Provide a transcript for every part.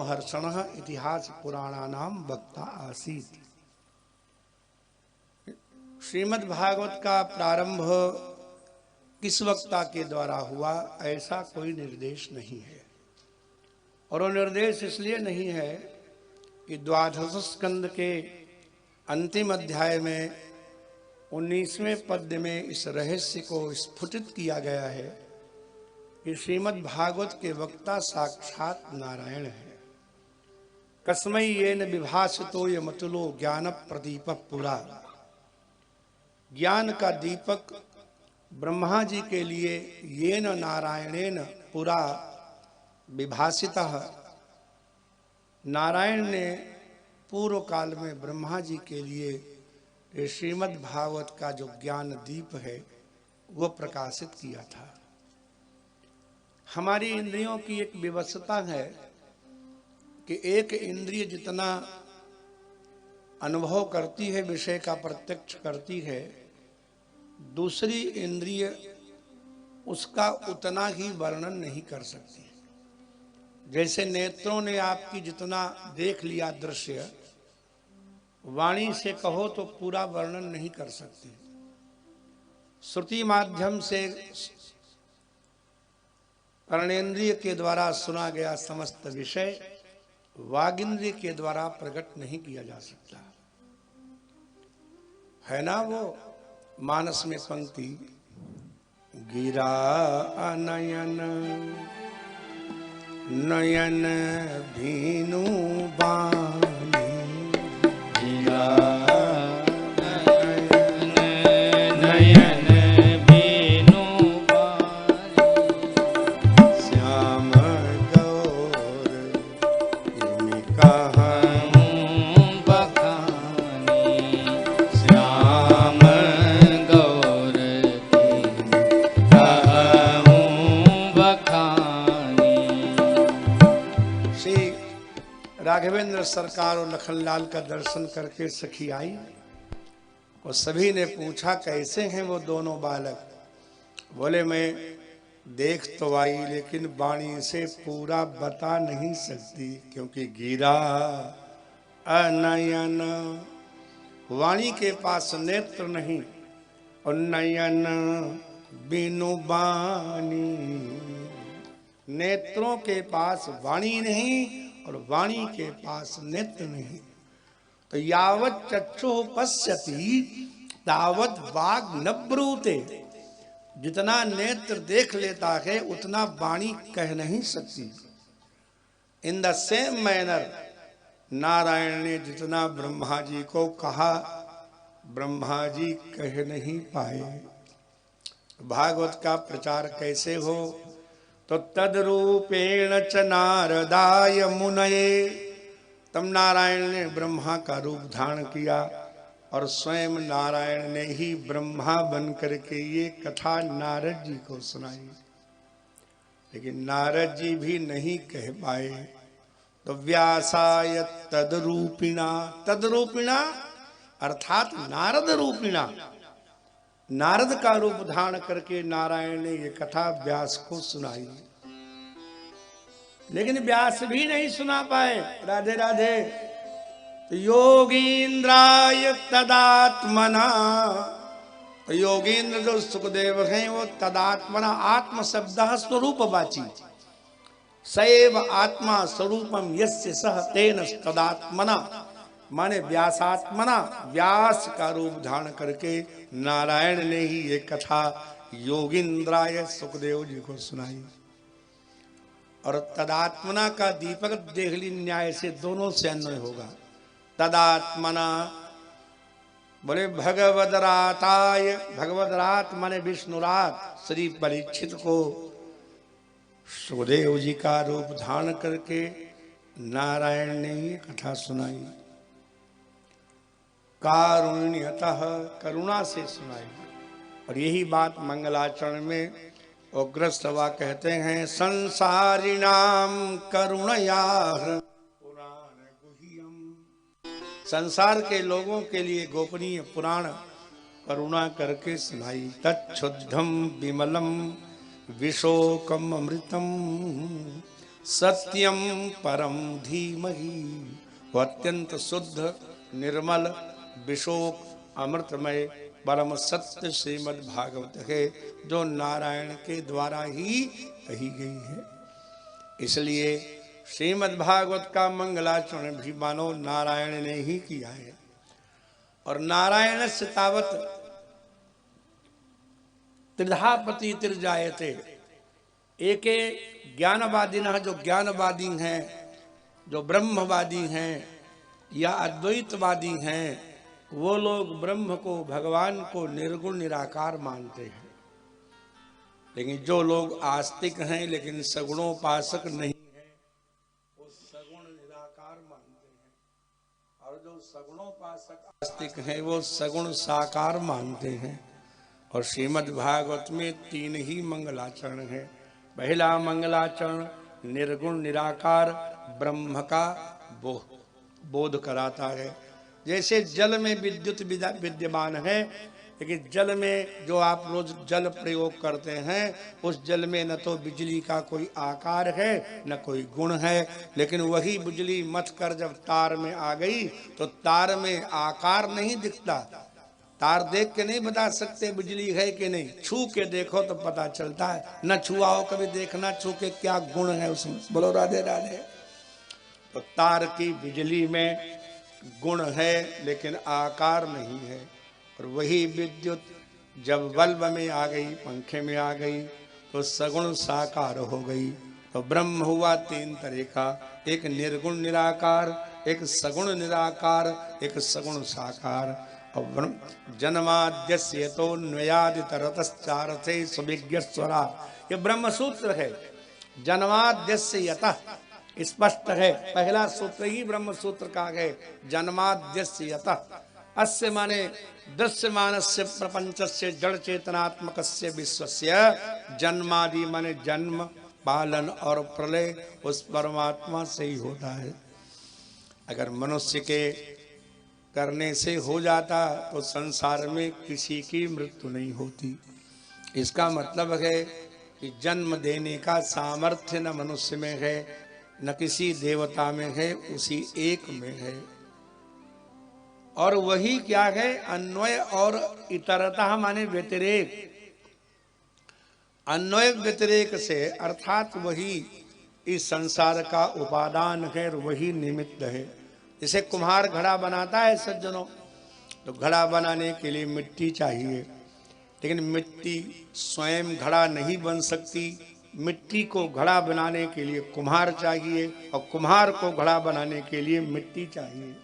महर्षणः इतिहास पुराणानां वक्ता आसीत्। श्रीमद् भागवत का प्रारंभ किस वक्ता के द्वारा हुआ, ऐसा कोई निर्देश नहीं है। और वो निर्देश इसलिए नहीं है कि द्वादश स्कंद के अंतिम अध्याय में 19वें पद्य में इस रहस्य को स्फुटित किया गया है कि श्रीमद् भागवत के वक्ता साक्षात नारायण है। कस्मै येन विभासितो यमतुलो ज्ञान प्रदीप पुरा। ज्ञान का दीपक ब्रह्मा जी के लिए येन नारायणेन पुरा विभासितः, नारायण ने पूर्व काल में ब्रह्मा जी के लिए श्रीमद् भागवत का जो ज्ञान दीप है वो प्रकाशित किया था। हमारी इंद्रियों की एक विवशता है कि एक इंद्रिय जितना अनुभव करती है, विषय का प्रत्यक्ष करती है, दूसरी इंद्रिय उसका उतना ही वर्णन नहीं कर सकती। जैसे नेत्रों ने आपकी जितना देख लिया दृश्य, वाणी से कहो तो पूरा वर्णन नहीं कर सकती। श्रुति माध्यम से कर्णेंद्रिय के द्वारा सुना गया समस्त विषय वागिंद्रिय के द्वारा प्रकट नहीं किया जा सकता है ना। वो मानस में पंक्ति, गिरा नयन नयन भीनु बानी, गिरा राघवेंद्र सरकार और लखनलाल का दर्शन करके सखी आई और सभी ने पूछा कैसे हैं वो दोनों बालक। बोले मैं देख तो आई लेकिन वाणी से पूरा बता नहीं सकती, क्योंकि गिरा अनयन, वाणी के पास नेत्र नहीं, और नयन बिनु बानी, नेत्रों के पास वाणी नहीं और वाणी के पास नेत्र नहीं। तो यावत चक्षु पश्यति तावत वाग न ब्रूते, जितना नेत्र देख लेता है उतना वाणी कह नहीं सकती। In the same manner Narayan ने जितना ब्रह्मा जी को कहा, ब्रह्मा जी कह नहीं पाए। भागवत का प्रचार कैसे हो, तो तद्रूपेण च नारदाय मुनये, तब नारायण ने ब्रह्मा का रूप धारण किया और स्वयं नारायण ने ही ब्रह्मा बन करके ये कथा नारद जी को सुनाई। लेकिन नारद जी भी नहीं कह पाए, तो व्यासाय तद्रूपिणा, तद्रूपिणा अर्थात नारद रूपिणा, नारद का रूप धारण करके नारायण ने ये कथा व्यास को सुनाई। लेकिन व्यास भी नहीं सुना पाए। राधे राधे। तो योगींद्राय तदात्मना, तो योगींद्र जो सुखदेव हैं वो तदात्मना, आत्म शब्द स्वरूपवाची, सैव आत्मा स्वरूपम यस्य सह तेन तदात्मना, माने व्यासात्मना, व्यास का रूप धारण करके नारायण ने ही ये कथा योगींद्राय सुखदेव जी को सुनाई। और तदात्मना का दीपक देहली न्याय से दोनों से अन्वय होगा। तदात्मना बोले भगवदराताय, भगवदरात माने विष्णुरात, श्री परीक्षित को सुखदेव जी का रूप धारण करके नारायण ने ये कथा सुनाई। कारुण्यतः, करुणा से सुनाई। और यही बात मंगलाचरण में उग्रस्तवा कहते हैं, संसारिणाम करुणया पुराण गुह्यम, संसार के लोगों के लिए गोपनीय पुराण करुणा करके सुनाई। तच्छुद्धम विमलम विशोकम अमृतम सत्यम परम धीमहि। वो अत्यंत शुद्ध निर्मल विशोक अमृतमय परम सत्य श्रीमद् भागवत है, जो नारायण के द्वारा ही कही गई है। इसलिए श्रीमद् भागवत का मंगलाचरण भी मानो नारायण ने ही किया है। और नारायण से तावत त्रिधापति त्रिजायते। एक ज्ञानवादी न, जो ज्ञानवादी हैं, जो ब्रह्मवादी हैं या अद्वैतवादी हैं, वो लोग ब्रह्म को, भगवान को निर्गुण निराकार मानते हैं। लेकिन जो लोग आस्तिक हैं लेकिन सगुणोपासक नहीं है, वो सगुण निराकार मानते हैं। और जो सगुणोपासक आस्तिक हैं वो सगुण साकार मानते हैं। और श्रीमद् भागवत में 3 ही मंगलाचरण है। पहला मंगलाचरण निर्गुण निराकार ब्रह्म का बोध कराता है। जैसे जल में विद्युत विद्यमान है, लेकिन जल में जो आप रोज जल प्रयोग करते हैं, उस जल में न तो बिजली का कोई आकार है न कोई गुण है। लेकिन वही बिजली मथ कर जब तार में आ गई तो तार में आकार नहीं दिखता। तार देख के नहीं बता सकते बिजली है कि नहीं, छू के देखो तो पता चलता है। न छुआ हो कभी देखना, छू के क्या गुण है उसमें। बोलो राधे राधे। तो तार की बिजली में गुण है लेकिन आकार नहीं है। और वही विद्युत जब बल्ब में आ गई, पंखे में आ गई, तो सगुण साकार हो गई। तो ब्रह्म हुआ 3 तरह का, एक निर्गुण निराकार, एक सगुण निराकार, एक सगुण साकार। और जन्माद्यस्य तो न्वयादितरतश्चारथे सुविज्ञस्वरा, ये ब्रह्म सूत्र है। जन्माद्यस्य यतः स्पष्ट है, पहला सूत्र ही ब्रह्म सूत्र का है। जन्माद्यस्य यतः, अस्य माने दृश्यमानस्य प्रपंचस्य जड़ चेतनात्मकस्य विश्वस्य। जन्मादि माने जन्म, पालन और प्रलय उस परमात्मा से ही होता है। अगर मनुष्य के करने से हो जाता तो संसार में किसी की मृत्यु नहीं होती। इसका मतलब है कि जन्म देने का सामर्थ्य न मनुष्य में है, न किसी देवता में है, उसी एक में है। और वही क्या है, अन्वय और इतरता माने व्यतिरेक। अन्वय व्यतिरेक से अर्थात वही इस संसार का उपादान है, वही निमित्त है। जैसे कुम्हार घड़ा बनाता है सज्जनों, तो घड़ा बनाने के लिए मिट्टी चाहिए, लेकिन मिट्टी स्वयं घड़ा नहीं बन सकती। मिट्टी को घड़ा बनाने के लिए कुम्हार चाहिए, और कुम्हार को घड़ा बनाने के लिए मिट्टी चाहिए।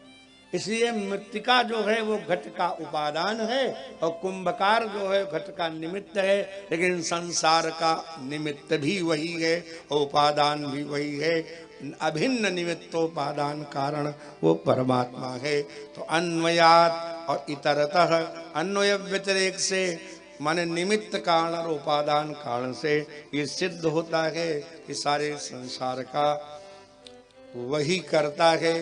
इसलिए मृत्तिका जो है वो घट का उपादान है, और कुंभकार जो है घट का निमित्त है। लेकिन संसार का निमित्त भी वही है और उपादान भी वही है। अभिन्न निमित्तोपादान कारण वो परमात्मा है। तो अन्वयात और इतरतः, अन्वय व्यतिरेक से माने निमित्त कारण और उपादान कारण से ये सिद्ध होता है कि सारे संसार का वही करता है,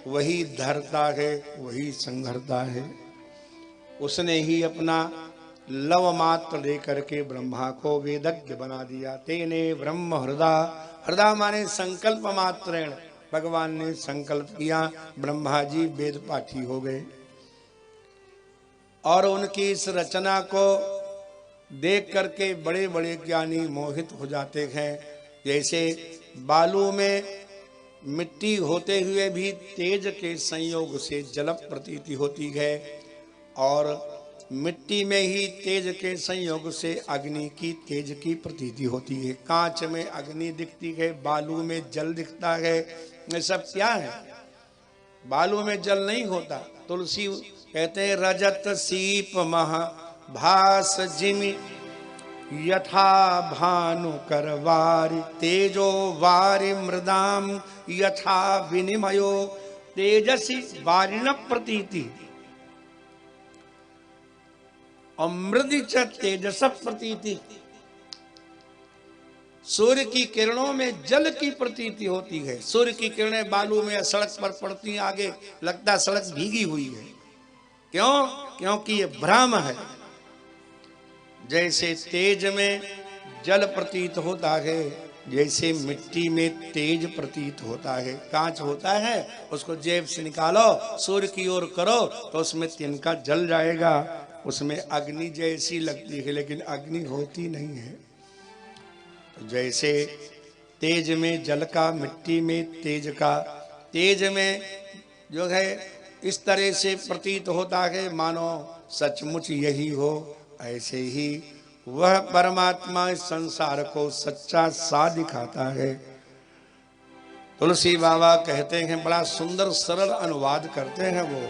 वही धरता है, वही संघरता है। उसने ही अपना लव मात्र लेकर के ब्रह्मा को वेदज्ञ बना दिया। तेने ब्रह्म हृदय, हृदय माने संकल्प मात्रेण, भगवान ने संकल्प किया, ब्रह्मा जी वेद पाठी हो गए। और उनकी इस रचना को देख करके बड़े बड़े ज्ञानी मोहित हो जाते हैं। जैसे बालू में मिट्टी होते हुए भी तेज के संयोग से जल प्रतीति होती है, और मिट्टी में ही तेज के संयोग से अग्नि की तेज की प्रतीति होती है। कांच में अग्नि दिखती है, बालू में जल दिखता है। ये सब क्या है? बालू में जल नहीं होता। तुलसी कहते हैं रजत सीप महा भास जिमि यथा भानु कर वारि, तेजो वारि मृदाम यथा विनिमयो तेजसी वारिण प्रतीति, और मृदि च तेजस प्रतीति। सूर्य की किरणों में जल की प्रतीति होती है। सूर्य की किरणें बालू में सड़क पर पड़ती, आगे लगता सड़क भीगी हुई है। क्यों? क्योंकि ये भ्रम है। जैसे तेज में जल प्रतीत होता है, जैसे मिट्टी में तेज प्रतीत होता है, कांच होता है, उसको जेब से निकालो, सूर्य की ओर करो तो उसमें तिनका जल जाएगा, उसमें अग्नि जैसी लगती है, लेकिन अग्नि होती नहीं है। तो जैसे तेज में जल का, मिट्टी में तेज का, तेज में जो है इस तरह से प्रतीत होता है मानो सचमुच यही हो, ऐसे ही वह परमात्मा इस संसार को सच्चा सा दिखाता है। तुलसी बाबा कहते हैं, बड़ा सुंदर सरल अनुवाद करते हैं वो।